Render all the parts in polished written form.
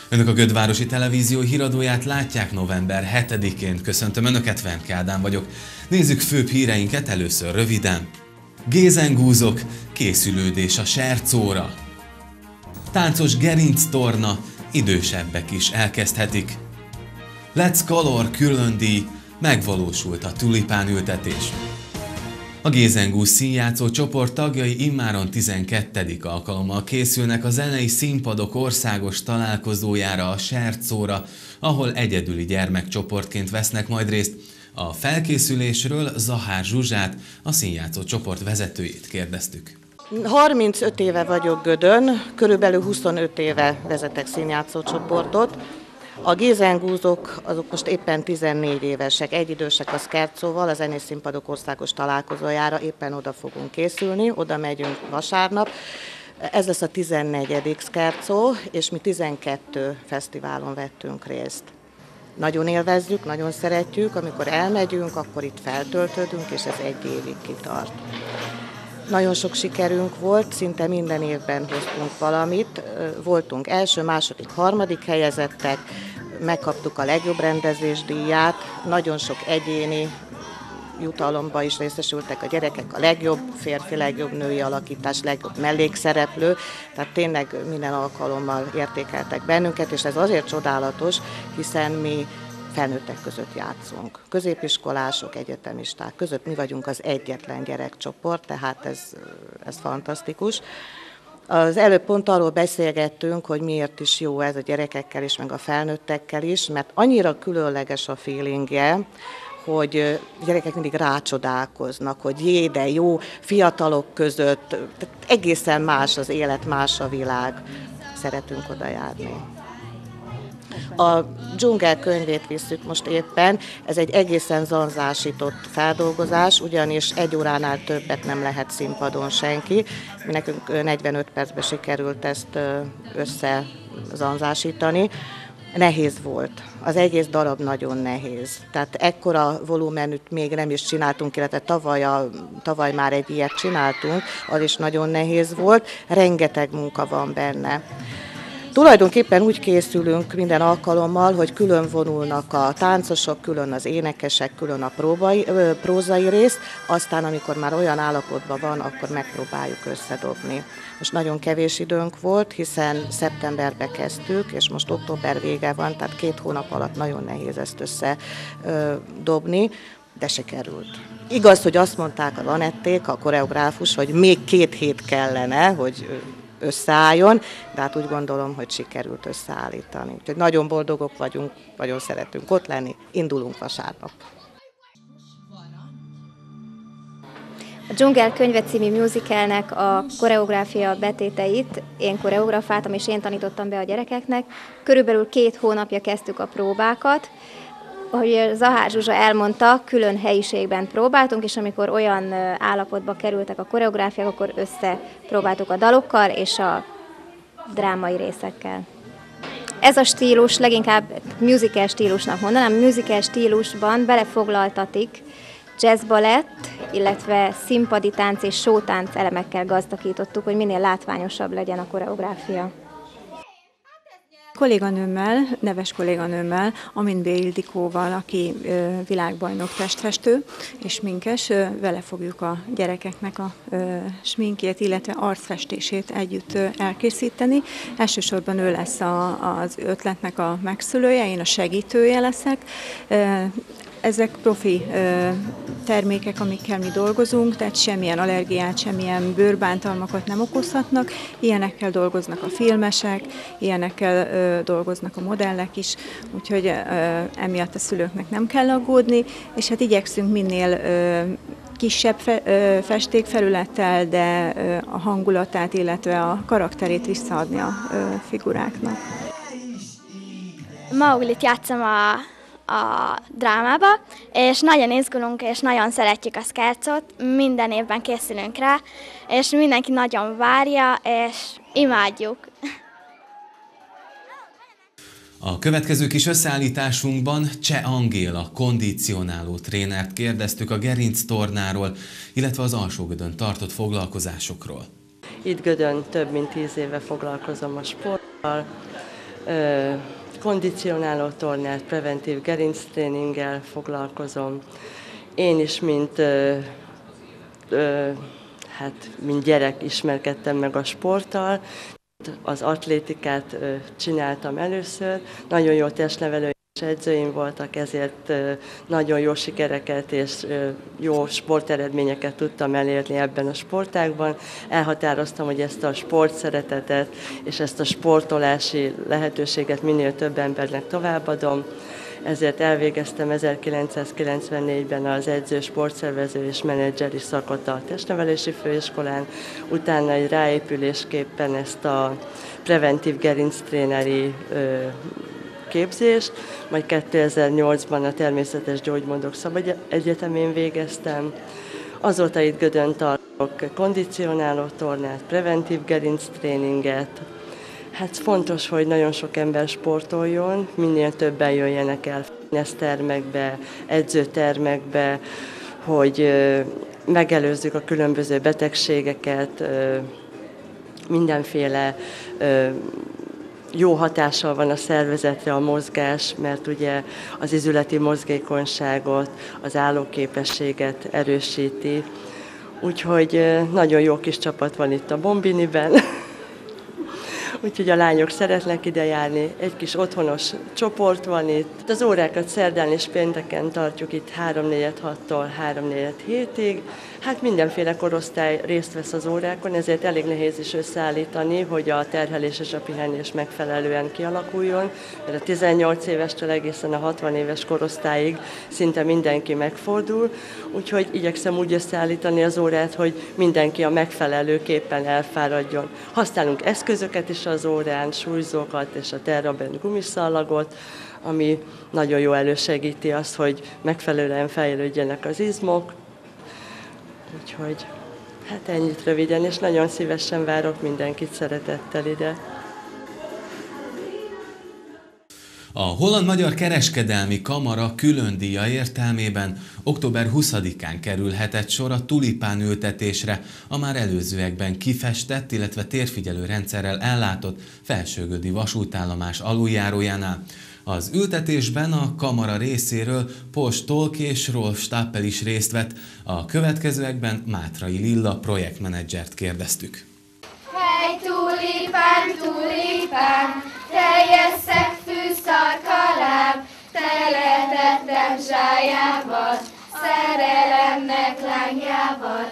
Önök a Gödvárosi Televízió híradóját látják november 7-én. Köszöntöm Önöket, Venk Ádám vagyok. Nézzük főbb híreinket először röviden. Gézengúzok, készülődés a sercóra. Táncos gerinctorna, idősebbek is elkezdhetik. Let's Color különdíj, megvalósult a tulipánültetés. A Gézengúz színjátszó csoport tagjai immáron 12. alkalommal készülnek a zenei színpadok országos találkozójára, a sercóra, ahol egyedüli gyermekcsoportként vesznek majd részt. A felkészülésről Zahár Zsuzsát, a színjátszó csoport vezetőjét kérdeztük. 35 éve vagyok Gödön, körülbelül 25 éve vezetek színjátszó csoportot. A gézengúzok azok most éppen 14 évesek, egyidősek a Scherzo-val, a zenés színpadok országos találkozójára, éppen oda fogunk készülni, oda megyünk vasárnap. Ez lesz a 14. Scherzo, és mi 12 fesztiválon vettünk részt. Nagyon élvezzük, nagyon szeretjük, amikor elmegyünk, akkor itt feltöltődünk, és ez egy évig kitart. Nagyon sok sikerünk volt, szinte minden évben hoztunk valamit. Voltunk első, második, harmadik helyezettek, megkaptuk a legjobb rendezésdíját, nagyon sok egyéni jutalomba is részesültek a gyerekek, a legjobb férfi, legjobb női alakítás, legjobb mellékszereplő, tehát tényleg minden alkalommal értékeltek bennünket, és ez azért csodálatos, hiszen mi felnőttek között játszunk. Középiskolások, egyetemisták között mi vagyunk az egyetlen gyerekcsoport, tehát ez fantasztikus. Az előbb pont arról beszélgettünk, hogy miért is jó ez a gyerekekkel is, meg a felnőttekkel is, mert annyira különleges a feelingje, hogy gyerekek mindig rácsodálkoznak, hogy jé, de jó, fiatalok között, tehát egészen más az élet, más a világ. Szeretünk oda járni. A Dzsungel könyvét visszük most éppen, ez egy egészen zanzásított feldolgozás, ugyanis 1 óránál többet nem lehet színpadon senki. Nekünk 45 percben sikerült ezt összezanzásítani. Nehéz volt. Az egész darab nagyon nehéz. Tehát ekkora volumenűt még nem is csináltunk, illetve tavaly már egy ilyet csináltunk, az is nagyon nehéz volt. Rengeteg munka van benne. Tulajdonképpen úgy készülünk minden alkalommal, hogy külön vonulnak a táncosok, külön az énekesek, külön a prózai rész, aztán amikor már olyan állapotban van, akkor megpróbáljuk összedobni. Most nagyon kevés időnk volt, hiszen szeptemberbe kezdtük, és most október vége van, tehát 2 hónap alatt nagyon nehéz ezt összedobni, de sikerült. Igaz, hogy azt mondták a Anették, a koreográfus, hogy még 2 hét kellene, hogy összeálljon, de hát úgy gondolom, hogy sikerült összeállítani. Úgyhogy nagyon boldogok vagyunk, nagyon szeretünk ott lenni, indulunk vasárnap. A Dzsungel könyve című musicalnek a koreográfia betéteit én koreografáltam, és én tanítottam be a gyerekeknek. Körülbelül 2 hónapja kezdtük a próbákat. Ahogy Zahár Zsuzsa elmondta, külön helyiségben próbáltunk, és amikor olyan állapotba kerültek a koreográfiák, akkor összepróbáltuk a dalokkal és a drámai részekkel. Ez a stílus leginkább musical stílusnak mondanám. Musical stílusban belefoglaltatik jazz-balett, illetve színpadi tánc és showtánc elemekkel gazdagítottuk, hogy minél látványosabb legyen a koreográfia. Kolléganőmmel, neves kolléganőmmel, Amin B. Ildikóval, aki világbajnok testfestő és sminkes, vele fogjuk a gyerekeknek a sminkjét, illetve arcfestését együtt elkészíteni. Elsősorban ő lesz az ötletnek a megszülője, én a segítője leszek. Ezek profi termékek, amikkel mi dolgozunk, tehát semmilyen allergiát, semmilyen bőrbántalmakat nem okozhatnak. Ilyenekkel dolgoznak a filmesek, ilyenekkel dolgoznak a modellek is, úgyhogy emiatt a szülőknek nem kell aggódni, és hát igyekszünk minél kisebb festékfelülettel, de a hangulatát, illetve a karakterét visszaadni a figuráknak. Mauglit játszom a drámába, és nagyon izgulunk, és nagyon szeretjük a Scherzót, minden évben készülünk rá, és mindenki nagyon várja, és imádjuk. A következő kis összeállításunkban Cseh Angéla kondicionáló trénert kérdeztük a gerinctornáról, illetve az Alsógödön tartott foglalkozásokról. Itt Gödön több mint 10 éve foglalkozom a sporttal. kondicionáló tornát, preventív gerinctréninggel foglalkozom. Én is, mint gyerek ismerkedtem meg a sporttal, az atlétikát csináltam először, nagyon jó testnevelő edzőim voltak, ezért nagyon jó sikereket és jó sporteredményeket tudtam elérni ebben a sportágban. Elhatároztam, hogy ezt a sportszeretetet és ezt a sportolási lehetőséget minél több embernek továbbadom. Ezért elvégeztem 1994-ben az edző, sportszervező és menedzseri szakot a testnevelési főiskolán, utána egy ráépülésképpen ezt a preventív gerinctréneri képzést, majd 2008-ban a Természetes Gyógymódok Szabadegyetemén végeztem. Azóta itt Gödön tartok kondicionáló tornát, preventív gerinctréninget. Hát fontos, hogy nagyon sok ember sportoljon, minél többen jöjjenek el fitnesstermekbe, edzőtermekbe, hogy megelőzzük a különböző betegségeket, mindenféle jó hatással van a szervezetre a mozgás, mert ugye az izületi mozgékonyságot, az állóképességet erősíti. Úgyhogy nagyon jó kis csapat van itt a Bombiniben. Úgyhogy a lányok szeretnek ide járni, egy kis otthonos csoport van itt. Az órákat szerdán és pénteken tartjuk itt 3-4-6-tól 3-4-7-ig. Hát mindenféle korosztály részt vesz az órákon, ezért elég nehéz is összeállítani, hogy a terhelés és a pihenés megfelelően kialakuljon, mert a 18 évestől egészen a 60 éves korosztályig szinte mindenki megfordul, úgyhogy igyekszem úgy összeállítani az órát, hogy mindenki a megfelelőképpen elfáradjon. Használunk eszközöket is az órán, súlyzókat és a TerraBand gumiszallagot, ami nagyon jó elősegíti azt, hogy megfelelően fejlődjenek az izmok. Úgyhogy hát ennyit röviden, és nagyon szívesen várok mindenkit szeretettel ide. A Holland-Magyar Kereskedelmi Kamara külön díja értelmében október 20-án kerülhetett sor a tulipánültetésre a már előzőekben kifestett, illetve térfigyelő rendszerrel ellátott Felsőgödi vasútállomás aluljárójánál. Az ültetésben a kamara részéről Post Tolk és Rolf Stappel is részt vett. A következőekben Mátrai Lilla projektmenedzsert kérdeztük. Hely, tulipán, tulipán, teljes szegfű szarkaláb, teletettem zsájával, szerelemnek lángjával.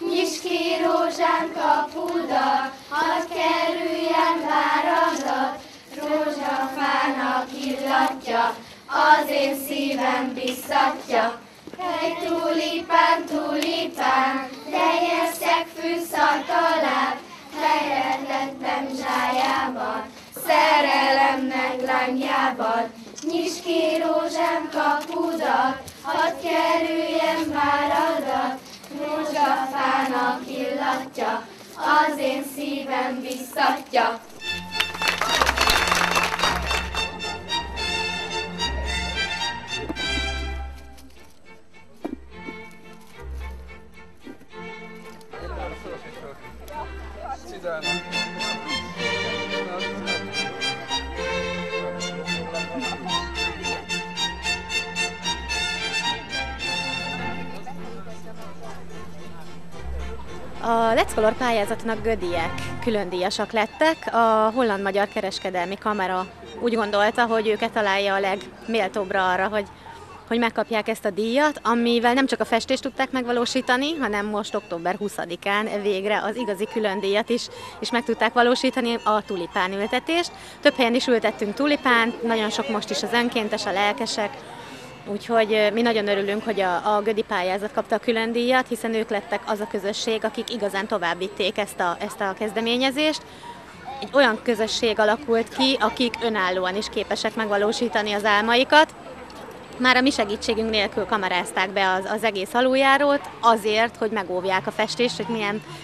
Nyisd ki rózsán kapudat, hadd kerüljen váradat, rózsafának illatja, az én szívem biztatja. Hely, tulipán, tulipán, teljes szegfű szarkaláb, helyet lettem zsájával, szerelemnek lángjával. Nyisd ki rózsám kapudat, hadd kerüljen váradat, rózsafának illatja, az én szívem biztatja. A Let's Color pályázatnak gödiek külön díjasak lettek. A Holland-Magyar Kereskedelmi Kamara úgy gondolta, hogy őket találja a legméltóbbra arra, hogy megkapják ezt a díjat, amivel nem csak a festést tudták megvalósítani, hanem most október 20-án végre az igazi külön díjat is meg tudták valósítani, a tulipánültetést. Több helyen is ültettünk tulipánt, nagyon sok most is az önkéntes, a lelkesek, úgyhogy mi nagyon örülünk, hogy a gödi pályázat kapta a külön díjat, hiszen ők lettek az a közösség, akik igazán továbbvitték ezt a kezdeményezést. Egy olyan közösség alakult ki, akik önállóan is képesek megvalósítani az álmaikat. Már a mi segítségünk nélkül kamerázták be az egész aluljárót azért, hogy megóvják a festést, hogy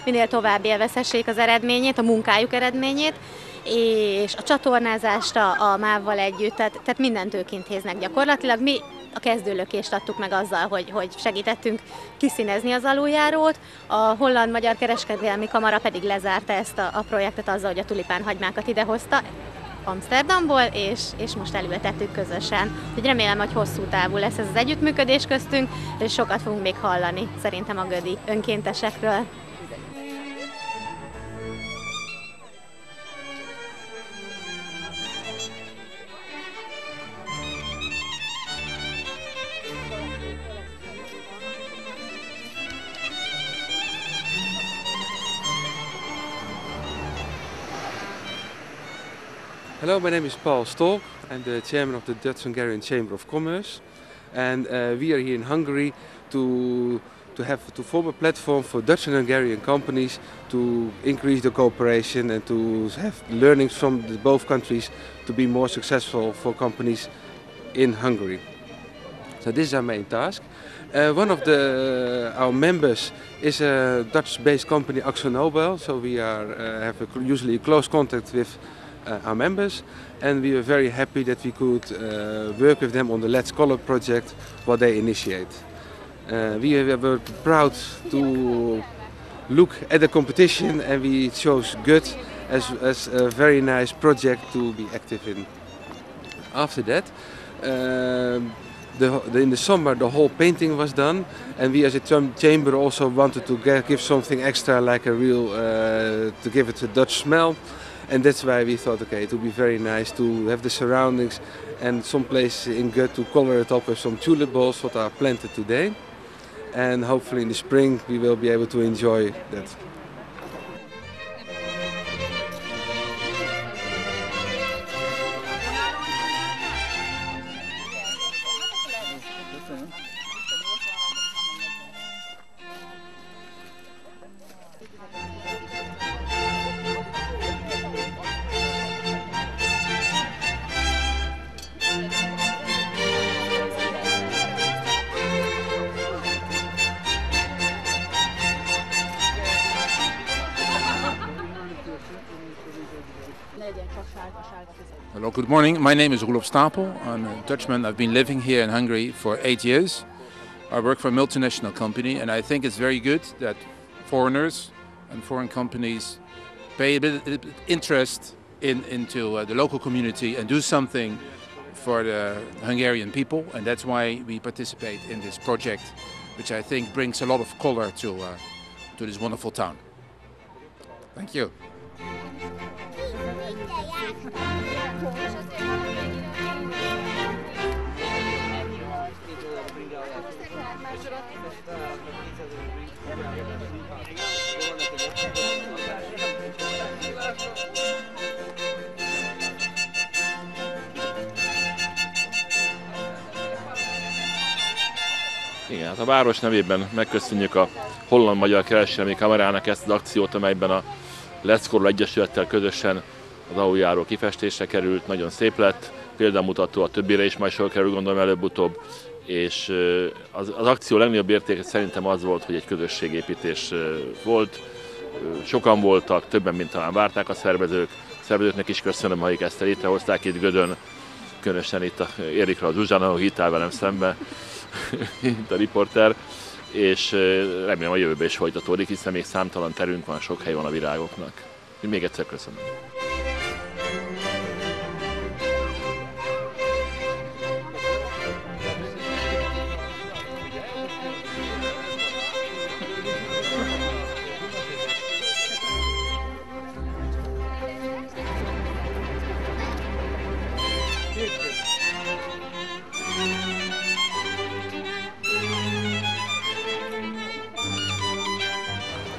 minél tovább élvezhessék az eredményét, a munkájuk eredményét, és a csatornázást a MÁV-val együtt, tehát mindent ők intéznek gyakorlatilag. Mi a kezdőlökést adtuk meg azzal, hogy segítettünk kiszínezni az aluljárót, a Holland-Magyar Kereskedelmi Kamara pedig lezárta ezt a projektet azzal, hogy a tulipánhagymákat idehozta. Amsterdamból, és most elültettük közösen. Úgyhogy remélem, hogy hosszú távú lesz ez az együttműködés köztünk, és sokat fogunk még hallani szerintem a gödi önkéntesekről. Hello, my name is Paul Stolk. I'm the chairman of the Dutch-Hungarian Chamber of Commerce, and we are here in Hungary to form a platform for Dutch and Hungarian companies to increase the cooperation and to have learnings from both countries to be more successful for companies in Hungary. So this is our main task. One of our members is a Dutch-based company, AkzoNobel, so we have usually a close contact with our members, and we were very happy that we could work with them on the Let's Color project, what they initiate. We were proud to look at the competition, and we chose GUT as a very nice project to be active in. After that, in the summer the whole painting was done, and we as a chamber also wanted to give something extra, like a real, to give it a Dutch smell. And that's why we thought, okay, it would be very nice to have the surroundings and some place in GUT to color it up with some tulip bulbs what are planted today. And hopefully in the spring we will be able to enjoy that. Hello, good morning. My name is Roelof Stapel. I'm a Dutchman. I've been living here in Hungary for 8 years. I work for a multinational company, and I think it's very good that foreigners and foreign companies pay a bit interest into the local community and do something for the Hungarian people, and that's why we participate in this project, which I think brings a lot of color to this wonderful town. Thank you. Igen, hát a város nevében megköszönjük a Holland-Magyar Kereskedelmi Kamerának ezt az akciót, amelyben a Let's Color Egyesülettel közösen az aluljáró kifestésre került, nagyon szép lett, példamutató, a többire is majd sor kerül, gondolom előbb-utóbb, és az akció legnagyobb értéke szerintem az volt, hogy egy közösségépítés volt, sokan voltak, többen, mint talán várták a szervezők. A szervezőknek is köszönöm, akik ezt létrehozták itt Gödön, különösen itt Érikra, a Zsuzsána, aki itt áll velem szembe, itt a riporter, és remélem a jövőben is folytatódik, hiszen még számtalan terünk van, sok hely van a virágoknak. Még egyszer köszönöm.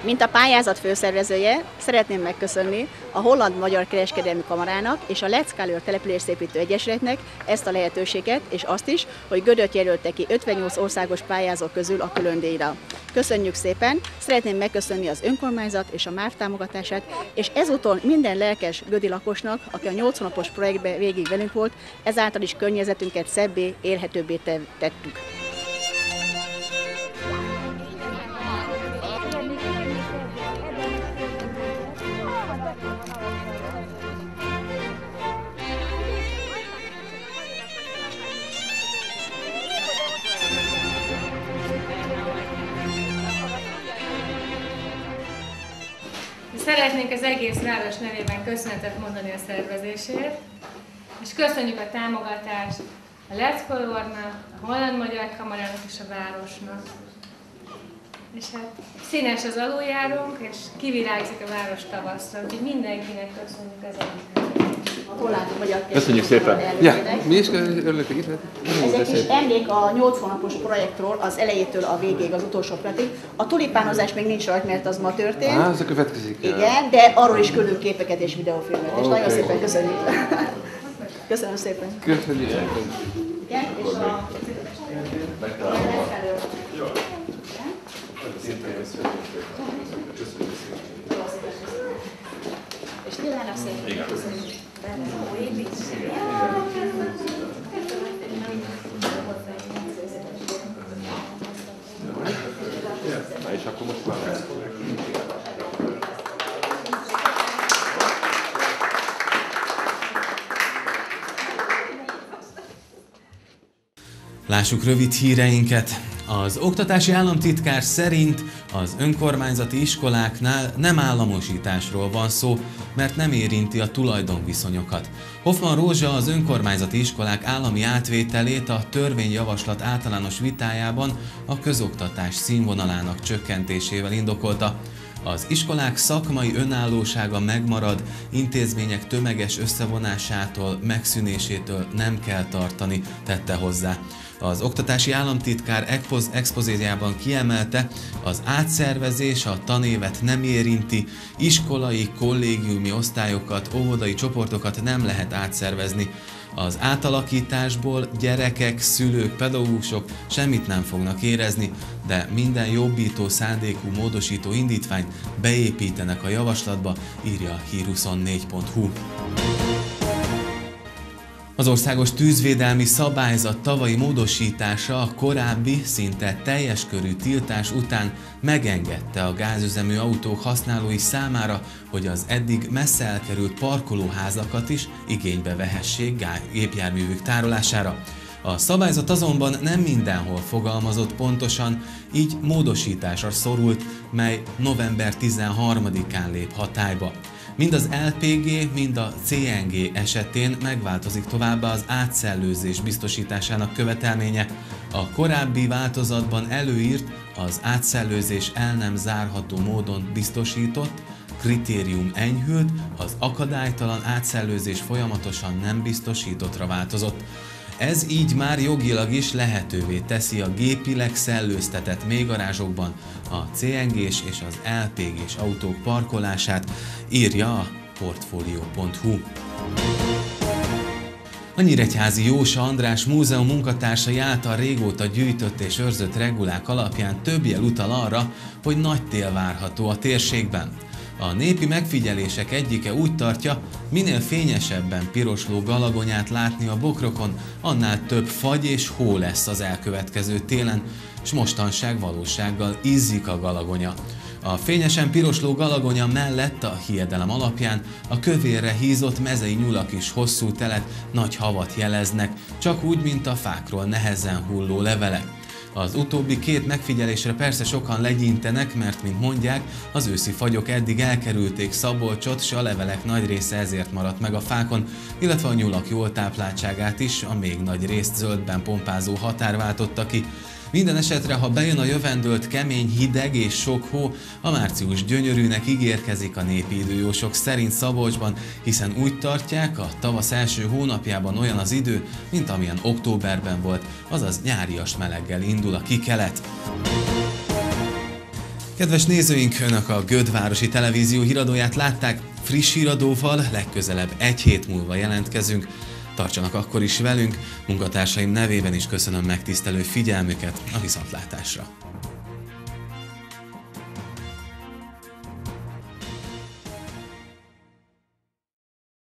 Mint a pályázat főszervezője, szeretném megköszönni a Holland-Magyar Kereskedelmi Kamarának és a Let's Color Településszépítő Egyesületnek ezt a lehetőséget, és azt is, hogy Gödöt jelölte ki 58 országos pályázó közül a különdíjra. Köszönjük szépen! Szeretném megköszönni az önkormányzat és a MÁV támogatását, és ezúton minden lelkes gödi lakosnak, aki a 8 hónapos projektben végig velünk volt, ezáltal is környezetünket szebbé, élhetőbbé tettük. Szeretnénk az egész város nevében köszönetet mondani a szervezésért. köszönjük a támogatást a Let's Colornak, a Holland Magyar Kamarának és a városnak. És hát színes az aluljárónk, és kivirágzik a város tavasszal, úgyhogy mindenkinek köszönjük az együttműködést. Köszönjük szépen! Ja, mi is örülök, itt Ezek is emlék a 8 hónapos projektről, az elejétől a végéig, az utolsó pillanatig. A tulipánozás még nincs rajta, mert az ma történt. Az a következik. Igen, de arról is küldünk képeket és videófilmet, és nagyon szépen köszönjük. Köszönöm szépen. Köszönjük szépen. Igen, és a... És tényleg szépen köszönjük. Na és akkor most már Lássuk rövid híreinket. Az oktatási államtitkár szerint az önkormányzati iskoláknál nem államosításról van szó, mert nem érinti a tulajdonviszonyokat. Hoffman Rózsa az önkormányzati iskolák állami átvételét a törvényjavaslat általános vitájában a közoktatás színvonalának csökkentésével indokolta. Az iskolák szakmai önállósága megmarad, intézmények tömeges összevonásától, megszűnésétől nem kell tartani, tette hozzá. Az oktatási államtitkár expozéjában kiemelte, az átszervezés a tanévet nem érinti, iskolai, kollégiumi osztályokat, óvodai csoportokat nem lehet átszervezni. Az átalakításból gyerekek, szülők, pedagógusok semmit nem fognak érezni, de minden jobbító szándékú módosító indítványt beépítenek a javaslatba, írja a hír24.hu. Az országos tűzvédelmi szabályzat tavalyi módosítása a korábbi, szinte teljes körű tiltás után megengedte a gázüzemű autók használói számára, hogy az eddig messze elkerült parkolóházakat is igénybe vehessék gépjárművük tárolására. A szabályzat azonban nem mindenhol fogalmazott pontosan, így módosításra szorult, mely november 13-án lép hatályba. Mind az LPG, mind a CNG esetén megváltozik továbbá az átszellőzés biztosításának követelménye. A korábbi változatban előírt, az átszellőzés el nem zárható módon biztosított, kritérium enyhült, az akadálytalan átszellőzés folyamatosan nem biztosítottra változott. Ez így már jogilag is lehetővé teszi a gépileg szellőztetett mélygarázsokban a CNG-s és az LPG-s autók parkolását, írja a portfolio.hu. A nyíregyházi Jósa András Múzeum munkatársai által régóta gyűjtött és őrzött regulák alapján több jel utal arra, hogy nagy tél várható a térségben. A népi megfigyelések egyike úgy tartja, minél fényesebben pirosló galagonyát látni a bokrokon, annál több fagy és hó lesz az elkövetkező télen, s mostanság valósággal izzik a galagonya. A fényesen pirosló galagonya mellett a hiedelem alapján a kövérre hízott mezei nyulak is hosszú telet, nagy havat jeleznek, csak úgy, mint a fákról nehezen hulló levelek. Az utóbbi két megfigyelésre persze sokan legyintenek, mert, mint mondják, az őszi fagyok eddig elkerülték Szabolcsot, s a levelek nagy része ezért maradt meg a fákon, illetve a nyulak jól tápláltságát is a még nagy részt zöldben pompázó határ váltotta ki. Minden esetre, ha bejön a jövendőlt kemény hideg és sok hó, a március gyönyörűnek ígérkezik a népi időjósok szerint Szabolcsban, hiszen úgy tartják, a tavasz első hónapjában olyan az idő, mint amilyen októberben volt, azaz nyárias meleggel indul a kikelet. Kedves nézőink, Önök a Gödvárosi Televízió híradóját látták, friss híradóval legközelebb egy hét múlva jelentkezünk. Tartsanak akkor is velünk, munkatársaim nevében is köszönöm megtisztelő figyelmüket, a viszontlátásra!